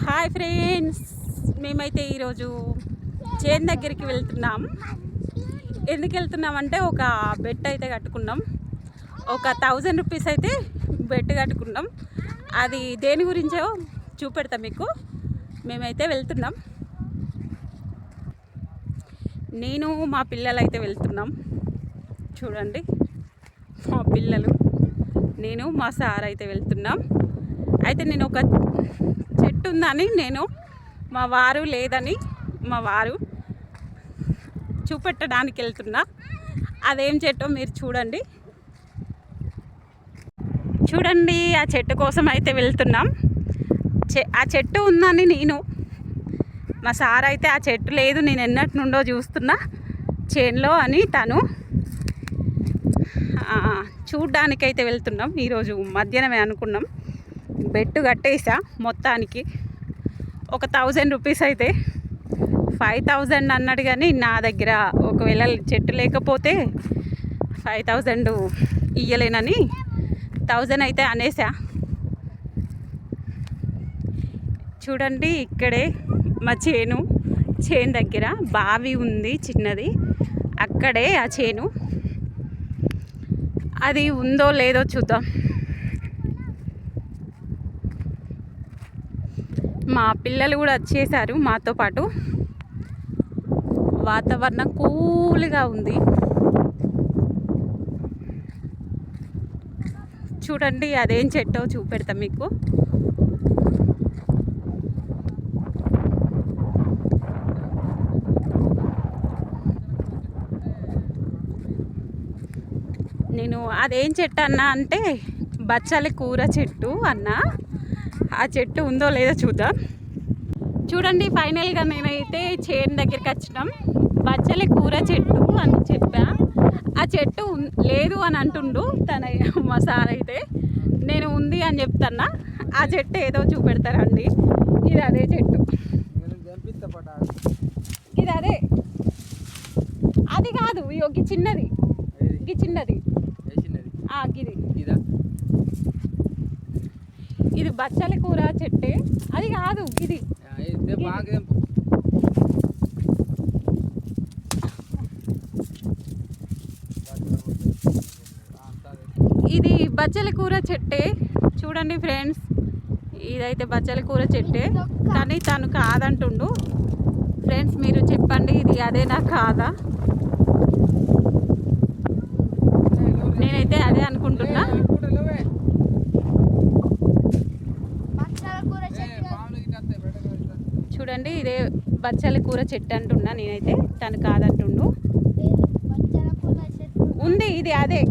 Hi friends, మేమైతే ఈరోజు చేను దగ్గరికి వెళ్తున్నాం. ఎందుకు వెళ్తున్నామంటే ఒక బెట్ అయితే కట్టుకున్నాం. ఒక 1000 రూపీస్ అయితే బెట్ కట్టుకున్నాం. అది దేని గురించో చూపెడతా మీకు. మేమైతే వెళ్తున్నాం. నేను మా పిల్లలు అయితే వెళ్తున్నాం. చూడండి, మా పిల్లలు, నేను మా సార్ అయితే వెళ్తున్నాం. అయితే నేను ఒక చెట్టు ఉందని, నేను మా వారు లేదని మా వారు చూపెట్టడానికి వెళ్తున్నా. అదేం చెట్టో మీరు చూడండి. చూడండి, ఆ చెట్టు కోసం అయితే వెళ్తున్నాం. ఆ చెట్టు ఉందని నేను, మా సార్ అయితే ఆ చెట్టు లేదు, నేను ఎన్నటి నుండో చూస్తున్నా చేనులో అని తను చూడ్డానికైతే వెళ్తున్నాం. ఈరోజు మధ్యాహ్నమే అనుకున్నాం. బెట్టు కట్టేసా మొత్తానికి. ఒక 1000 రూపీస్ అయితే 5000 అన్నాడు, కానీ నా దగ్గర ఒకవేళ చెట్టు లేకపోతే 5000 ఇయ్యలేనని 1000 అయితే అనేసా. చూడండి, ఇక్కడే మా చేను దగ్గర బావి ఉంది చిన్నది, అక్కడే ఆ చేను. అది ఉందో లేదో చూద్దాం. మా పిల్లలు కూడా వచ్చేసారు మాతో పాటు. వాతావరణం కూల్గా ఉంది. చూడండి, అదేం చెట్టో చూపెడతా మీకు. నేను అదేం చెట్టు అన్నా అంటే బచ్చలి కూర చెట్టు అన్నా. ఆ చెట్టు ఉందో లేదో చూద్దాం. చూడండి, ఫైనల్గా నేనైతే చేను దగ్గరికి వచ్చినాం. బచ్చలి కూర చెట్టు అని చెప్పా. ఆ చెట్టు లేదు అని అంటుండు మా సార్ అయితే. నేను ఉంది అని చెప్తున్నా. ఆ చెట్టు ఏదో చూపెడతారండి. ఇది అదే చెట్టు, ఇది అదే. అది కాదు, ఈ చిన్నది, ఈ చిన్నది ఇది బచ్చలి కూర చెట్టే. అది కాదు, ఇది ఇది బచ్చలి కూర చెట్టే. చూడండి ఫ్రెండ్స్, ఇదైతే బచ్చలి కూర చెట్టే, కానీ తను కాదంటుండు. ఫ్రెండ్స్, మీరు చెప్పండి, ఇది అదేనా కాదా? నేనైతే అదే అనుకుంటున్నా. చూడండి, ఇదే బచ్చలి కూర చెట్టు అంటున్నా నేనైతే, తను కాదంటుండు. ఉంది, ఇది అదే.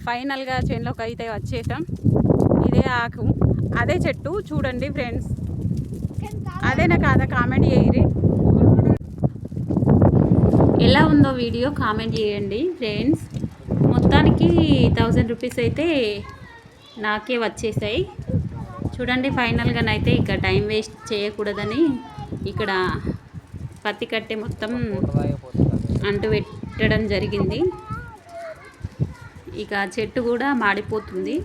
ఫైనల్గా చేనులోకి అయితే వచ్చేసాం. ఇదే ఆకు, అదే చెట్టు. చూడండి ఫ్రెండ్స్, అదేనా కాదా కామెంట్ చేయరి. ఎలా ఉందో వీడియో కామెంట్ చేయండి ఫ్రెండ్స్. మొత్తానికి 1000 రూపీస్ అయితే నాకే వచ్చేసాయి. చూడండి, ఫైనల్గానైతే ఇక టైం వేస్ట్ చేయకూడదని ఇక్కడ పత్తి కట్టె మొత్తం అంటు పెట్టడం జరిగింది. ఇక చెట్టు కూడా మాడిపోతుంది.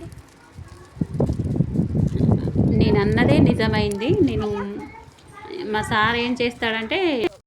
నేను అన్నదే నిజమైంది. మా సార్ ఏం చేస్తాడంటే